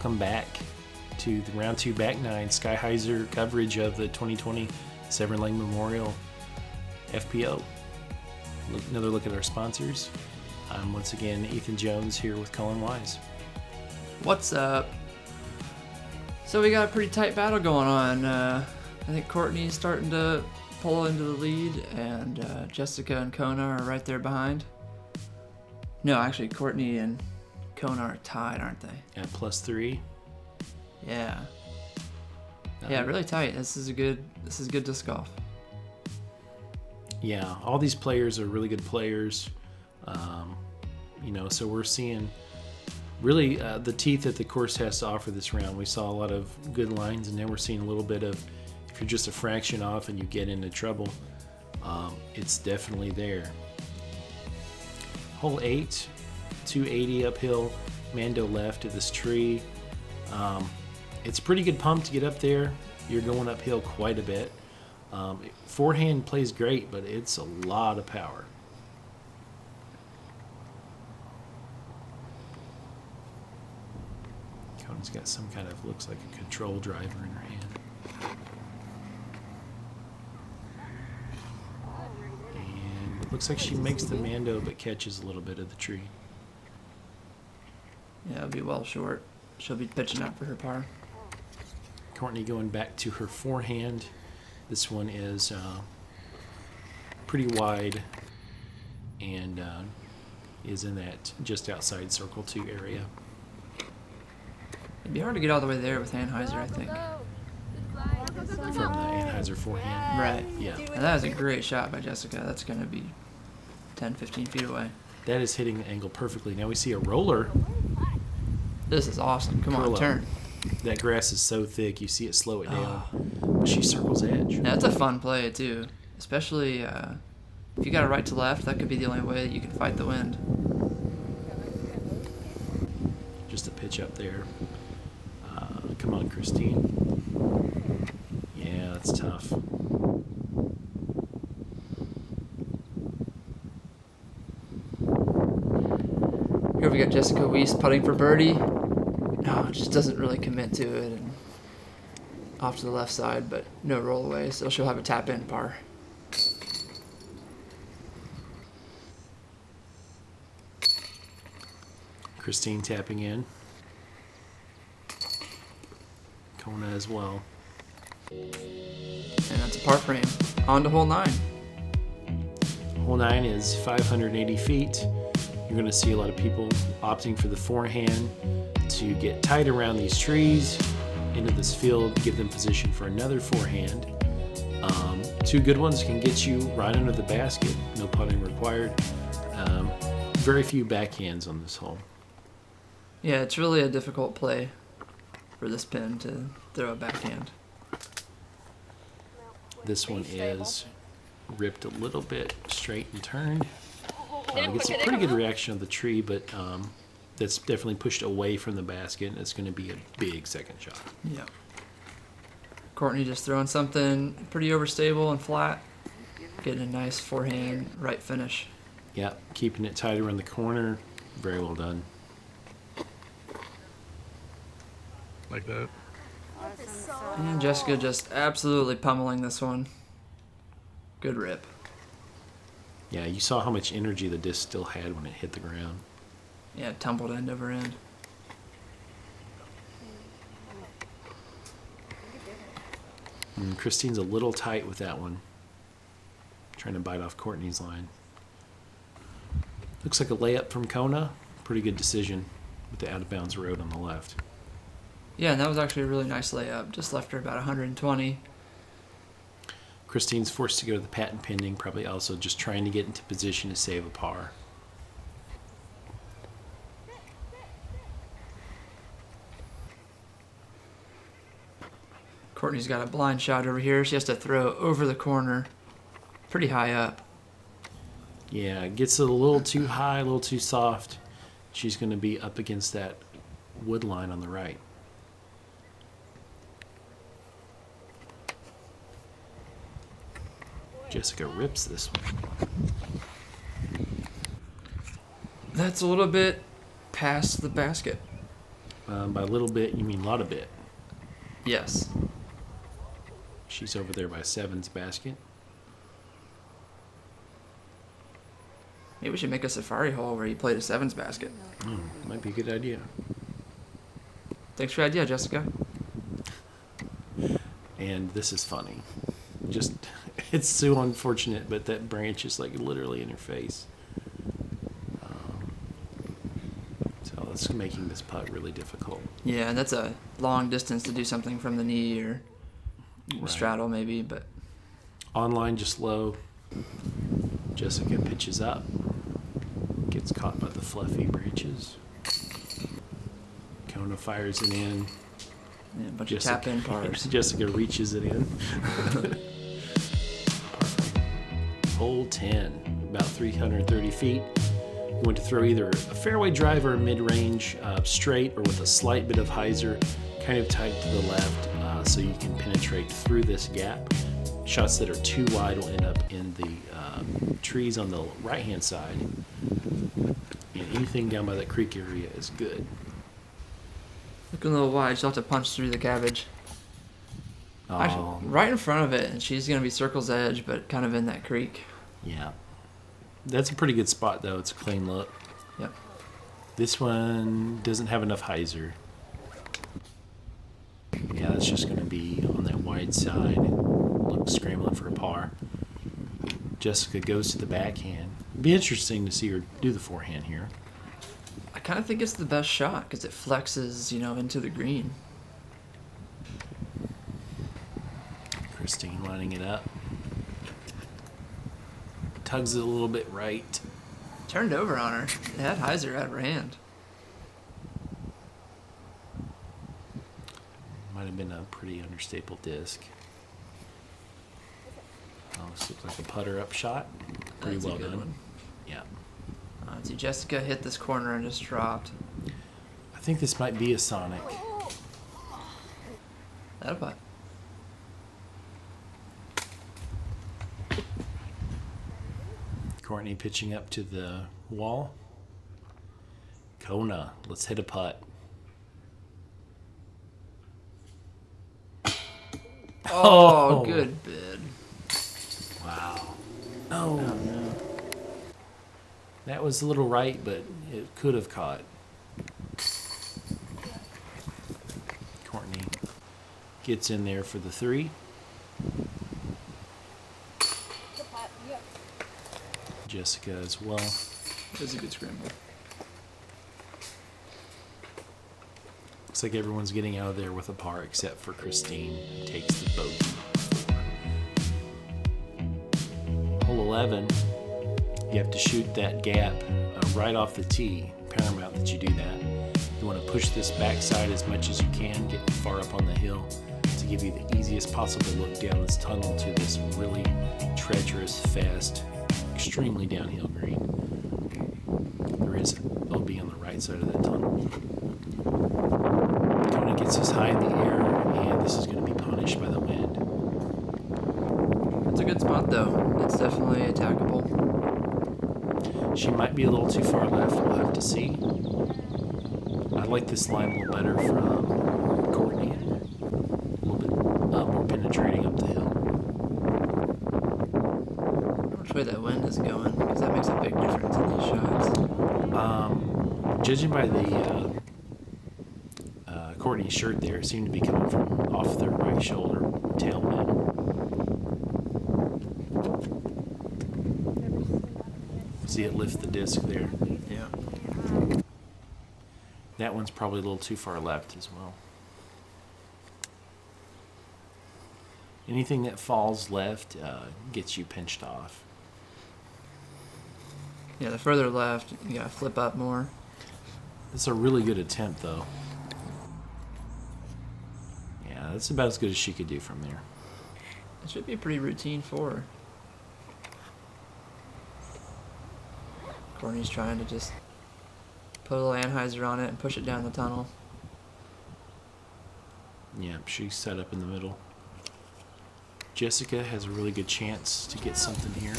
welcome back to the round 2 back nine Sky Hyzer coverage of the 2020 Seviren Lang Memorial FPO. Another look at our sponsors. I'm once again Ethan Jones here with Colin Weese. What's up? So we got a pretty tight battle going on. I think Courtney's starting to pull into the lead, and Jessica and Kona are right there behind. No, actually, Courtney and Kona are tied, aren't they? At +3. Yeah. Yeah, really tight. This is good disc golf. Yeah, all these players are really good players. So we're seeing really the teeth that the course has to offer this round. We saw a lot of good lines, and now we're seeing a little bit of, if you're just a fraction off and you get into trouble, it's definitely there. Hole 8, 280 uphill, Mando left of this tree. It's a pretty good pump to get up there. You're going uphill quite a bit. Forehand plays great, but it's a lot of power. Kona's got some kind of, looks like a control driver in her hand. And it looks like she makes the Mando, but catches a little bit of the tree. Yeah, it'll be well short. She'll be pitching up for her par. Courtney going back to her forehand. This one is pretty wide and is in that just outside circle 2 area. It'd be hard to get all the way there with Hyzer, I think. From the Hyzer forehand. Right. Yeah. And that was a great shot by Jessica. That's going to be 10, 15 feet away. That is hitting the angle perfectly. Now we see a roller. This is awesome. Come on, Curl up. turn. That grass is so thick, you see it slow it down. But she circles edge. Yeah, that's a fun play, too. Especially if you got a right to left, that could be the only way that you can fight the wind. Just a pitch up there. Come on, Christine. Yeah, that's tough. Here we got Jessica Weese putting for birdie. No, it just doesn't really commit to it, and off to the left side, but no roll away, so she'll have a tap in par. Christine tapping in. Kona as well. And that's a par frame. On to hole 9. Hole 9 is 580 feet. You're going to see a lot of people opting for the forehand to get tight around these trees into this field, give them position for another forehand. 2 good ones can get you right under the basket, no putting required. Very few backhands on this hole. Yeah, it's really a difficult play for this pin to throw a backhand. This one is ripped a little bit straight and turned. Gets a pretty good reaction of the tree, but that's definitely pushed away from the basket, and it's going to be a big second shot. Yeah. Courtney just throwing something pretty overstable and flat. Getting a nice forehand right finish. Yeah, keeping it tight around the corner. Very well done. Like that. And Jessica just absolutely pummeling this one. Good rip. Yeah, you saw how much energy the disc still had when it hit the ground. Yeah, tumbled end over end. And Christine's a little tight with that one. Trying to bite off Courtney's line. Looks like a layup from Kona. Pretty good decision with the out-of-bounds road on the left. Yeah, and that was actually a really nice layup. Just left her about 120. Christine's forced to go to the patent pending, probably also just trying to get into position to save a par. Courtney's got a blind shot over here. She has to throw over the corner. Pretty high up. Yeah, it gets a little too high, a little too soft. She's going to be up against that wood line on the right. Jessica rips this one. That's a little bit past the basket. By a little bit, you mean a lot of bit. Yes. She's over there by Seven's basket. Maybe we should make a safari hole where you play the sevens basket. Might be a good idea. Thanks for the idea, Jessica. And this is funny. Just, it's so unfortunate, but that branch is like literally in her face. So that's making this putt really difficult. Yeah, and that's a long distance to do something from the knee or straddle maybe, but... Online just low. Jessica pitches up. Gets caught by the fluffy branches. Kona fires it in. Yeah, a bunch of tap-in pars. Jessica reaches it in. Hole 10, about 330 feet. You want to throw either a fairway drive or a mid-range straight or with a slight bit of hyzer, kind of tight to the left so you can penetrate through this gap. Shots that are too wide will end up in the trees on the right-hand side. And anything down by that creek area is good. Looking a little wide, she'll have to punch through the cabbage. Oh, Actually, right in front of it, and she's going to be circle's edge, but kind of in that creek. yeah. That's a pretty good spot, though. It's a clean look. Yep. This one doesn't have enough hyzer. Yeah, that's just going to be on that wide side. Look, scrambling for a par. Jessica goes to the backhand. It'd be interesting to see her do the forehand here. I kind of think it's the best shot because it flexes, into the green. Christine lining it up. Tugs it a little bit right. Turned over on her. It had hyzer out of her hand. Might have been a pretty understapled disc. Oh, this looks like a putter up shot. Pretty That's well a good done. one. Yeah. See, Jessica hit this corner and just dropped. I think this might be a Sonic. That a putt. Courtney pitching up to the wall. Kona, let's hit a putt. Oh, good bid. Wow. No. That was a little right, but it could have caught. Courtney gets in there for the 3. Jessica as well. That was a good scramble. Looks like everyone's getting out of there with a par except for Christine, who takes the bogey. Hole 11, you have to shoot that gap right off the tee. Paramount that you do that. You want to push this backside as much as you can, get far up on the hill to give you the easiest possible look down this tunnel to this really treacherous, fast, extremely downhill green. There is OB on the right side of that tunnel. Kona gets this high in the air, and this is going to be punished by the wind. It's a good spot, though. It's definitely attackable. She might be a little too far left. We'll have to see. I like this line a little better from Courtney. A little bit more penetrating up the hill. Which way that wind is going, because that makes a big difference in these shots. Judging by the Courtney's shirt there, it seemed to be coming from off their right shoulder, tailwind. See it lift the disc there. Yeah. That one's probably a little too far left as well. Anything that falls left gets you pinched off. Yeah, the further left, you gotta flip up more. It's a really good attempt, though. Yeah, that's about as good as she could do from there. It should be a pretty routine for her. Courtney's trying to just put a little anhyzer on it and push it down the tunnel. Yeah, she's set up in the middle. Jessica has a really good chance to get something here.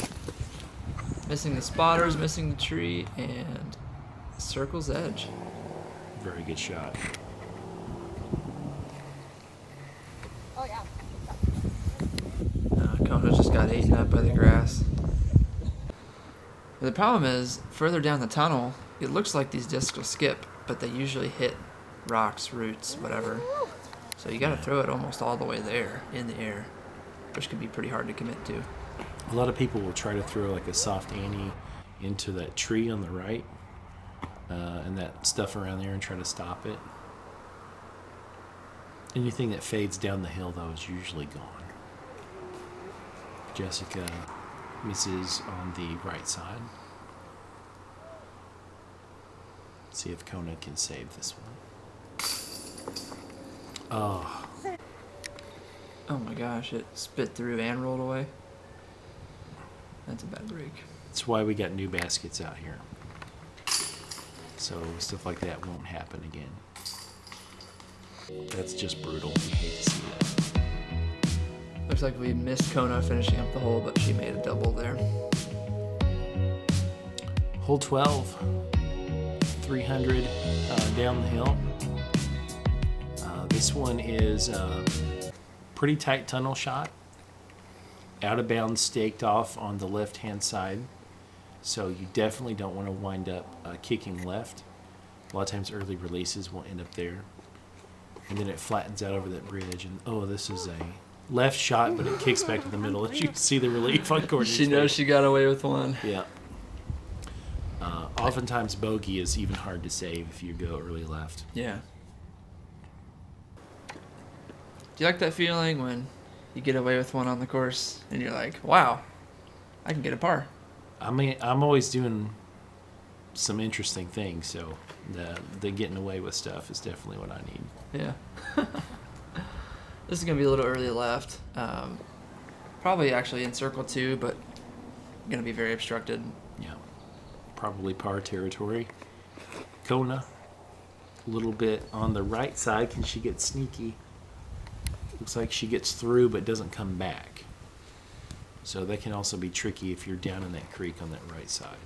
Missing the spotters, missing the tree, and circle's edge. Very good shot. Kona just got eaten up by the grass. But the problem is, further down the tunnel, it looks like these discs will skip, but they usually hit rocks, roots, whatever. So you gotta throw it almost all the way there, in the air, which can be pretty hard to commit to. A lot of people will try to throw like a soft Annie into that tree on the right and that stuff around there and try to stop it. Anything that fades down the hill, though, is usually gone. Jessica misses on the right side. See if Kona can save this one. Oh. Oh my gosh, it spit through and rolled away. That's a bad break. That's why we got new baskets out here. So stuff like that won't happen again. That's just brutal. You hate to see that. Looks like we missed Kona finishing up the hole, but she made a double there. Hole 12, 300 down the hill. This one is a pretty tight tunnel shot. Out of bounds, staked off on the left-hand side. So you definitely don't want to wind up kicking left. A lot of times early releases will end up there. And then it flattens out over that bridge. And oh, this is a left shot, but it kicks back to the middle. As you can see the relief on Courtney's She knows face. she got away with one. Yeah. Oftentimes bogey is even hard to save if you go early left. Yeah. Do you like that feeling when you get away with one on the course and you're like, wow, I can get a par? I mean, I'm always doing some interesting things, so the getting away with stuff is definitely what I need. Yeah. This is going to be a little early left. Probably actually in circle 2, but going to be very obstructed. Yeah. Probably par territory. Kona, a little bit on the right side. Can she get sneaky? Looks like she gets through but doesn't come back. So that can also be tricky if you're down in that creek on that right side.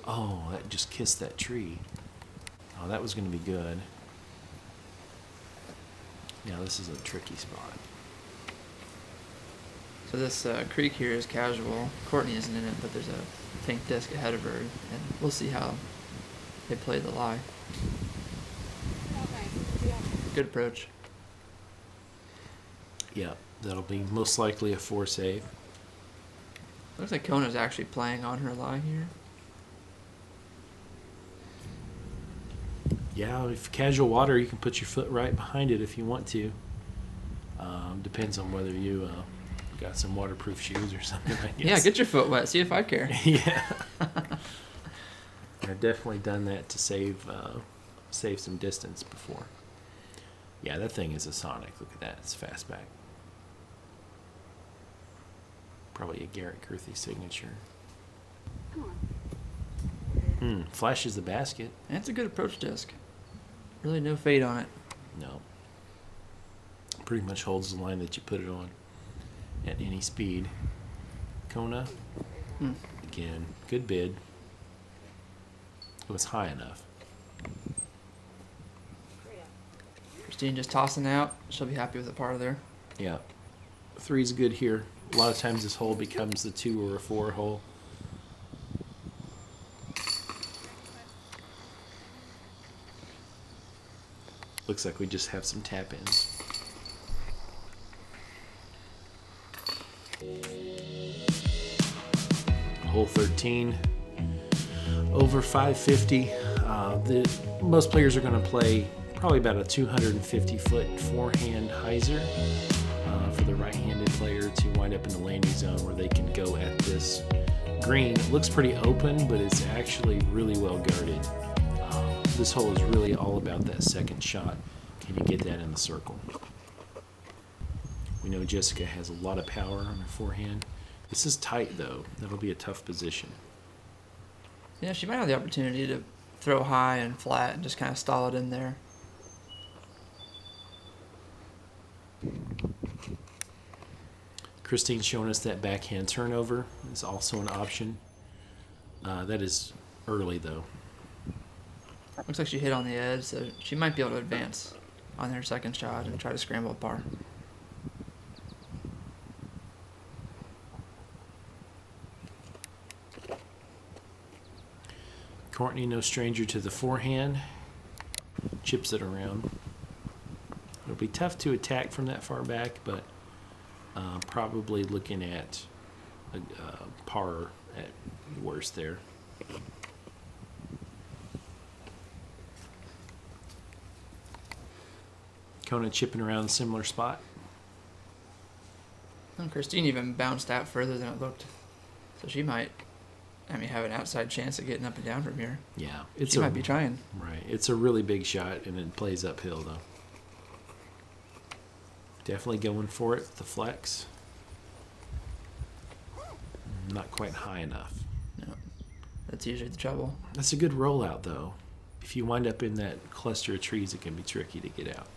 Oh, that just kissed that tree. Oh, that was going to be good. Yeah, this is a tricky spot. So this creek here is casual. Courtney isn't in it, but there's a pink disc ahead of her, and we'll see how they play the lie. Good approach. Yeah, that'll be most likely a 4 save. Looks like Kona's actually playing on her lie here. Yeah, if casual water, you can put your foot right behind it if you want to. Depends on whether you got some waterproof shoes or something, I guess. Yeah, get your foot wet. See if I care. Yeah. I've definitely done that to save some distance before. Yeah, that thing is a Sonic. Look at that. It's fastback. Probably a Garrett Girthy signature. Flashes the basket. That's a good approach disc. Really no fade on it. No. Pretty much holds the line that you put it on at any speed. Kona. Again, good bid. It was high enough. Christine just tossing out. She'll be happy with a par there. Yeah. 3's good here. A lot of times this hole becomes the 2 or a 4 hole. Looks like we just have some tap-ins. Hole 13, over 550. Most players are going to play probably about a 250-foot forehand Hyzer for the right-handed player to wind up in the landing zone where they can go at this green. It looks pretty open, but it's actually really well guarded. This hole is really all about that second shot. Can you get that in the circle? We know Jessica has a lot of power on her forehand. This is tight, though. That'll be a tough position. Yeah, she might have the opportunity to throw high and flat and just kind of stall it in there. Christine's showing us that backhand turnover is also an option. That is early, though. Looks like she hit on the edge, so she might be able to advance on her second shot and try to scramble a par. Courtney, no stranger to the forehand. Chips it around. It'll be tough to attack from that far back, but probably looking at a par at worst there. Kona chipping around a similar spot. And Christine even bounced out further than it looked. So she might, have an outside chance of getting up and down from here. Yeah. She might be trying. Right. It's a really big shot, and it plays uphill, though. Definitely going for it, the flex. Not quite high enough. No. That's usually the trouble. That's a good rollout, though. If you wind up in that cluster of trees, it can be tricky to get out.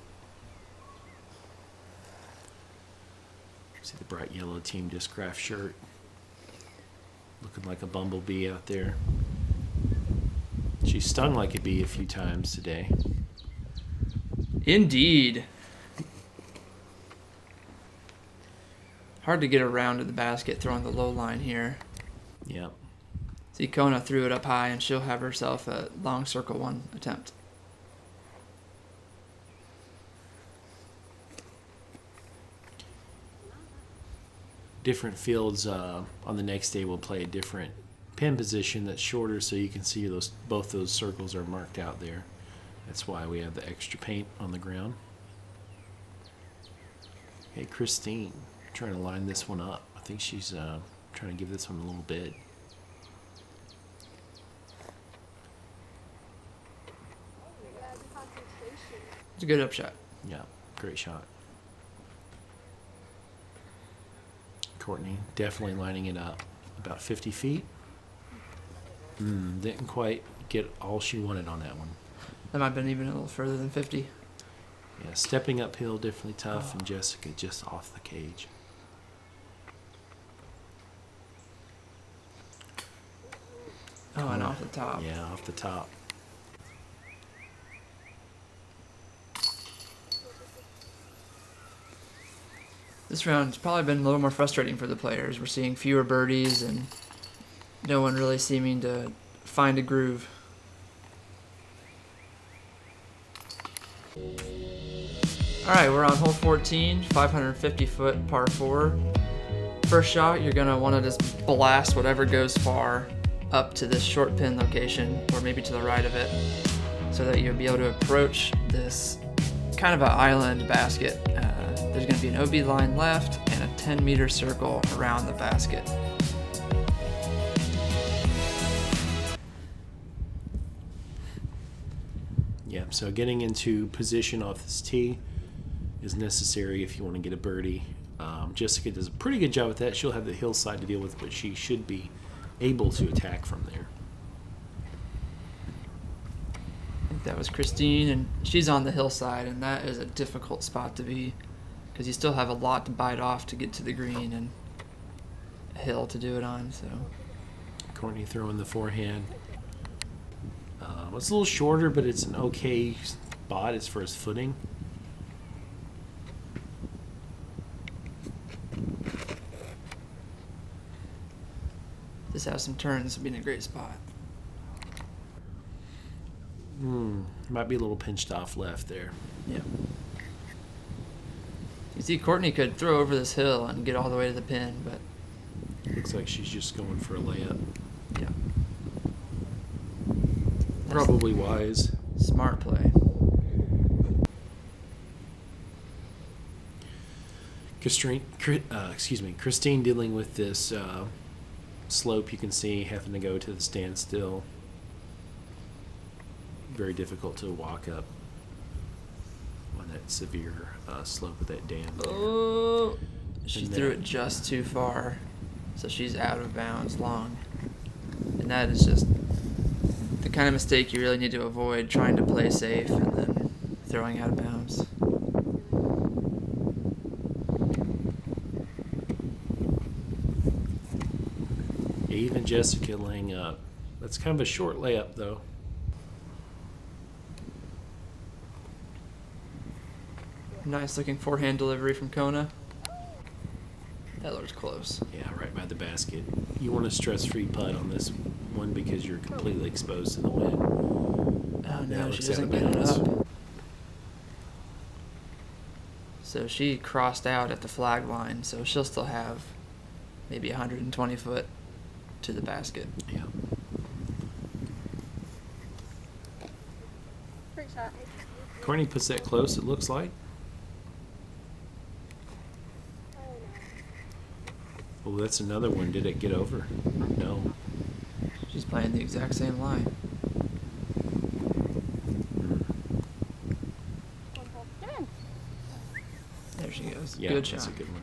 See the bright yellow Team Discraft shirt. Looking like a bumblebee out there. She stung like a bee a few times today. Indeed. Hard to get around to the basket throwing the low line here. Yep. See, Kona threw it up high, and she'll have herself a long circle one attempt. Different fields on the next day will play a different pin position that's shorter, so you can see both those circles are marked out there. That's why we have the extra paint on the ground. Hey, Christine, trying to line this one up. I think she's trying to give this one a little bid. It's a good upshot. Yeah, great shot. Courtney definitely lining it up. About 50 feet. Didn't quite get all she wanted on that one. That might have been even a little further than 50. Yeah, stepping uphill definitely tough, and Jessica just off the cage. Oh, and off the top. Yeah, off the top. This round's probably been a little more frustrating for the players. We're seeing fewer birdies and no one really seeming to find a groove. All right, we're on hole 14, 550-foot par 4. First shot, you're gonna want to just blast whatever goes far up to this short pin location, or maybe to the right of it, so that you'll be able to approach this kind of an island basket. There's going to be an OB line left and a 10-meter circle around the basket. Yeah, so getting into position off this tee is necessary if you want to get a birdie. Jessica does a pretty good job with that. She'll have the hillside to deal with, but she should be able to attack from there. I think that was Christine, and she's on the hillside, and that is a difficult spot to be, because you still have a lot to bite off to get to the green and a hill to do it on. So Courtney throwing the forehand. It's a little shorter, but it's an okay spot as far as footing. this has some turns, would be in a great spot. Might be a little pinched off left there. Yeah. You see, Courtney could throw over this hill and get all the way to the pin, but Looks like she's just going for a layup. yeah. Probably wise. Smart play. Christine dealing with this slope. You can see having to go to the standstill. Very difficult to walk up on that severe slope with that dam there. Oh, she And threw that- it just too far, so she's out of bounds long. And that is just the kind of mistake you really need to avoid, trying to play safe and then throwing out of bounds. Yeah, even Jessica laying up. That's kind of a short layup, though. Nice looking forehand delivery from Kona. That looks close. Yeah, right by the basket. You want a stress-free putt on this one because you're completely exposed to the wind. Oh That no, looks she doesn't out get of it bounds. up. So she crossed out at the flag line, so she'll still have maybe 120 foot to the basket. Yeah. Courtney puts that close, it looks like. Oh, that's another one. Did it get over? No. She's playing the exact same line. There she goes. Yeah, Good that's shot. a good one.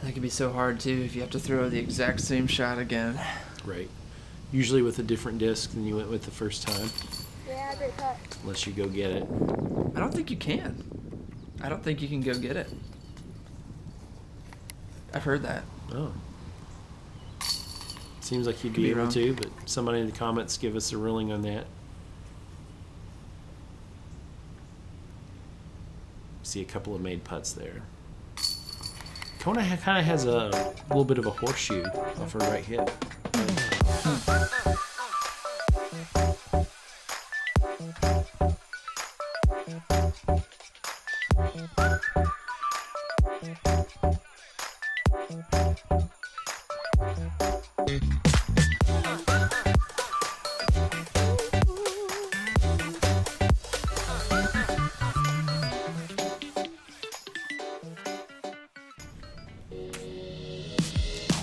That can be so hard too if you have to throw the exact same shot again. Right. Usually with a different disc than you went with the first time. Yeah, great putt. Unless you go get it. I don't think you can. I don't think you can go get it. I've heard that. Oh. Seems like you'd Could be be able wrong. to, but somebody in the comments give us a ruling on that. See a couple of made putts there. Kona kind of has a little bit of a horseshoe off her right hip.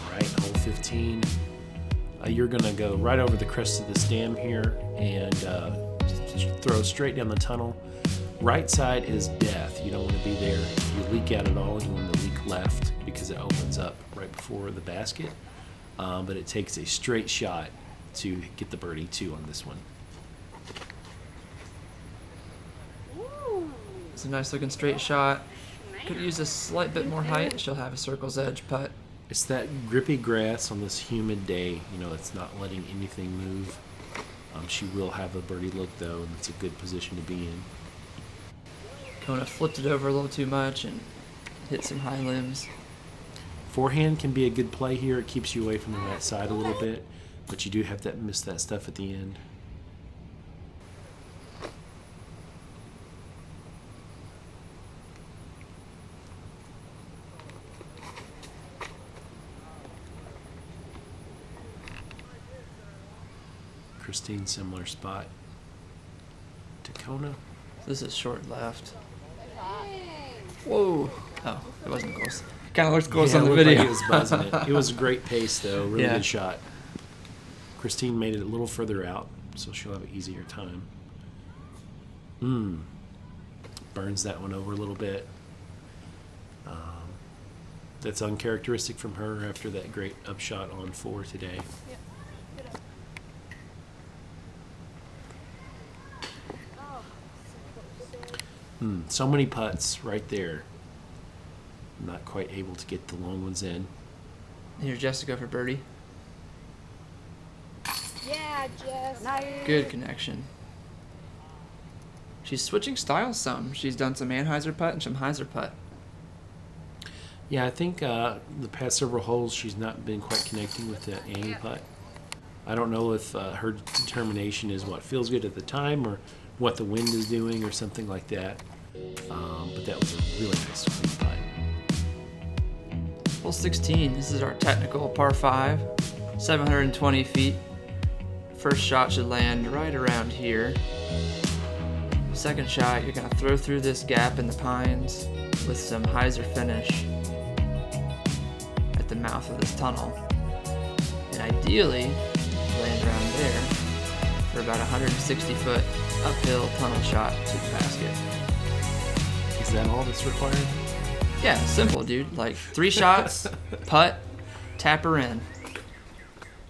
Alright, hole 15. You're going to go right over the crest of this dam here and throw straight down the tunnel. Right side is death. You don't want to be there. If you leak out at all, you want to leak left because it opens up right before the basket. But it takes a straight shot to get the birdie too on this one. It's a nice looking straight shot. Could use a slight bit more height. She'll have a circle's edge putt. It's that grippy grass on this humid day. You know, it's not letting anything move. She will have a birdie look though, and it's a good position to be in. Kona flipped it over a little too much and hit some high limbs. Forehand can be a good play here. It keeps you away from the right side a little bit, but you do have to miss that stuff at the end. Christine, similar spot to Kona. This is short left. Whoa. Oh, it wasn't close. Kind of looked close Yeah, on the it looked video. like it was buzzing it. It was a great pace though, really Yeah. good shot. Christine made it a little further out, so she'll have an easier time. Burns that one over a little bit. That's uncharacteristic from her after that great upshot on 4 today. So many putts right there. Not quite able to get the long ones in. Here's Jessica for birdie. Yeah, Jess. Nice. Good connection. She's switching styles some. She's done some Hyzer putt and some Hyzer putt. Yeah, I think the past several holes she's not been quite connecting with the Annie putt. I don't know if her determination is what feels good at the time or what the wind is doing or something like that. But that was a really nice clean putt. Hole 16. This is our technical par 5. 720 feet. First shot should land right around here. Second shot, you're going to throw through this gap in the pines with some Hyzer finish at the mouth of this tunnel. And ideally, land around there for about 160 foot uphill tunnel shot to the basket. Is that all that's required? Yeah, simple, dude. Like 3 shots, putt, tap her in.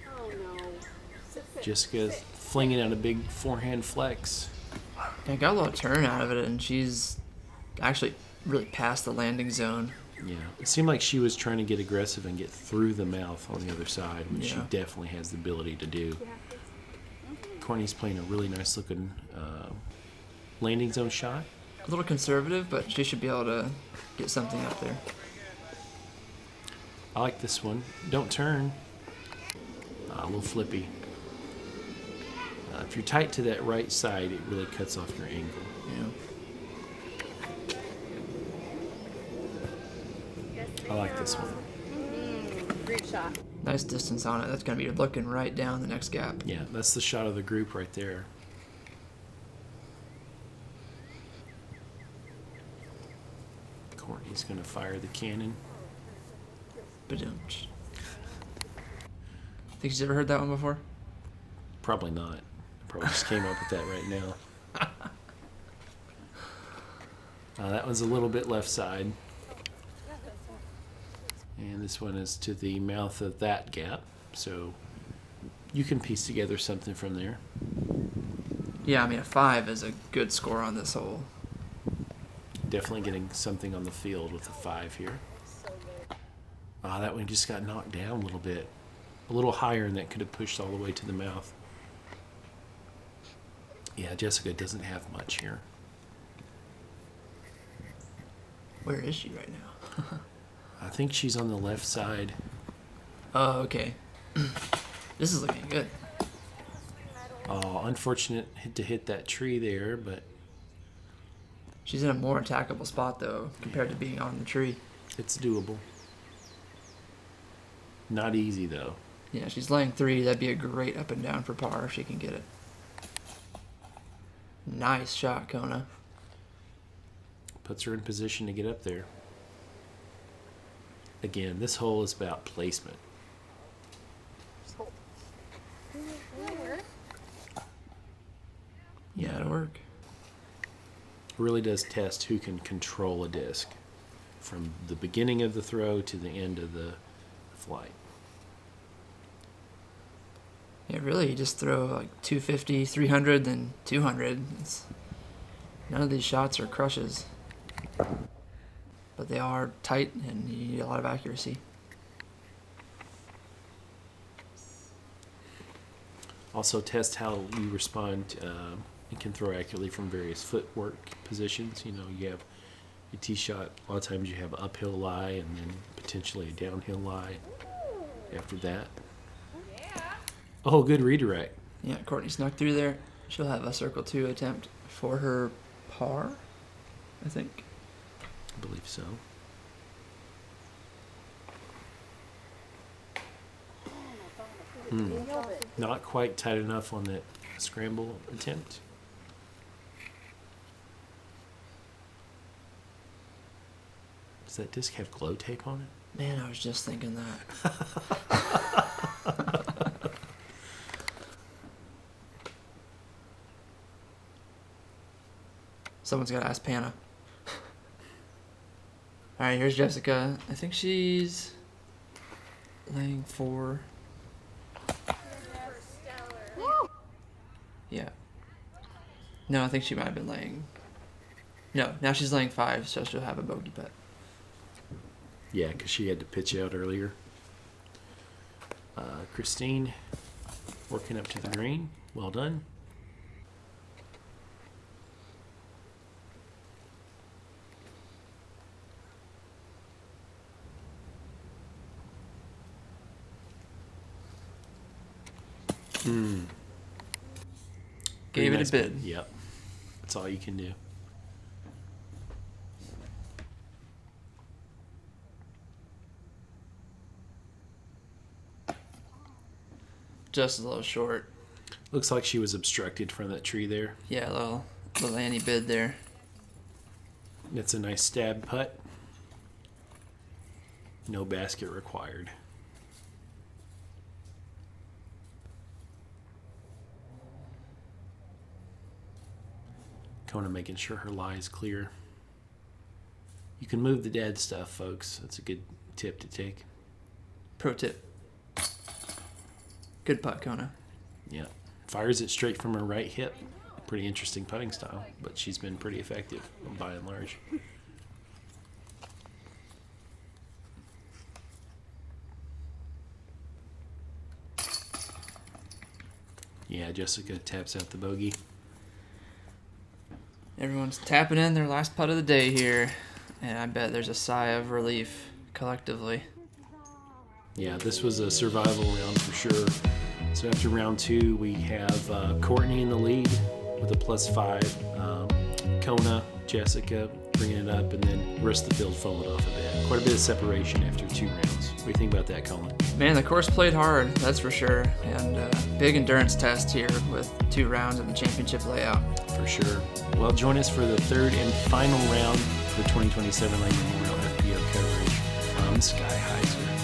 Oh no. Jessica's flinging out a big forehand flex. I got a little turn out of it, and she's actually really past the landing zone. Yeah, it seemed like she was trying to get aggressive and get through the mouth on the other side, which she Yeah. definitely has the ability to do. Courtney's playing a really nice looking landing zone shot. A little conservative, but she should be able to get something up there. I like this one. Don't turn. A little flippy. If you're tight to that right side, it really cuts off your angle. Yeah. I like this one. Great shot. Nice distance on it. That's going to be looking right down the next gap. Yeah, that's the shot of the group right there. Courtney's going to fire the cannon. Ba-dum-tsh. Think she's ever heard that one before? Probably not. Probably just came up with that right now. That one's a little bit left side. And this one is to the mouth of that gap. So you can piece together something from there. Yeah, I mean, a 5 is a good score on this hole. Definitely getting something on the field with a 5 here. That one just got knocked down a little bit. A little higher, and that could have pushed all the way to the mouth. Yeah, Jessica doesn't have much here. Where is she right now? I think she's on the left side. Oh, okay. This is looking good. Unfortunate to hit that tree there, but She's in a more attackable spot, though, compared to being on the tree. it's doable. Not easy, though. Yeah, she's laying 3. That'd be a great up and down for par if she can get it. Nice shot, Kona. Puts her in position to get up there. Again, this hole is about placement. Yeah, it'll work. It really does test who can control a disc from the beginning of the throw to the end of the flight. Yeah, really, you just throw like 250, 300, then 200. None of these shots are crushes. But they are tight, and you need a lot of accuracy. Also test how you respond and can throw accurately from various footwork positions. You know, you have a tee shot, a lot of times you have an uphill lie and then potentially a downhill lie after that. Oh, good redirect. Yeah, Courtney snuck through there. She'll have a circle 2 attempt for her par, I think. I believe so. Not quite tight enough on that scramble attempt. Does that disc have glow tape on it? Man, I was just thinking that. Someone's got to ask Panna. All right, here's Jessica. I think she's laying 4. Yeah. No, I think she might have been laying. No, now she's laying 5, so she'll have a bogey putt. Yeah, because she had to pitch out earlier. Christine working up to the green. Well done. Gave it nice a bid. Yep. That's all you can do. Just a little short. Looks like she was obstructed from that tree there. Yeah, a little Annie bid there. It's a nice stab putt. No basket required. Kona making sure her lie is clear. You can move the dead stuff, folks. That's a good tip to take. Pro tip. Good putt, Kona. Yeah. Fires it straight from her right hip. Pretty interesting putting style, but she's been pretty effective by and large. Yeah, Jessica taps out the bogey. Everyone's tapping in their last putt of the day here, and I bet there's a sigh of relief collectively. Yeah, this was a survival round for sure. So after round 2, we have Courtney in the lead with a +5. Kona, Jessica bringing it up, and then the rest of the field followed off a bit. Quite a bit of separation after 2 rounds. What do you think about that, Colin? Man, the course played hard, that's for sure, and big endurance test here with 2 rounds of the championship layout. For sure. Well, join us for the 3rd and final round for 2027 Lang Memorial FPO coverage from Sky Hyzer.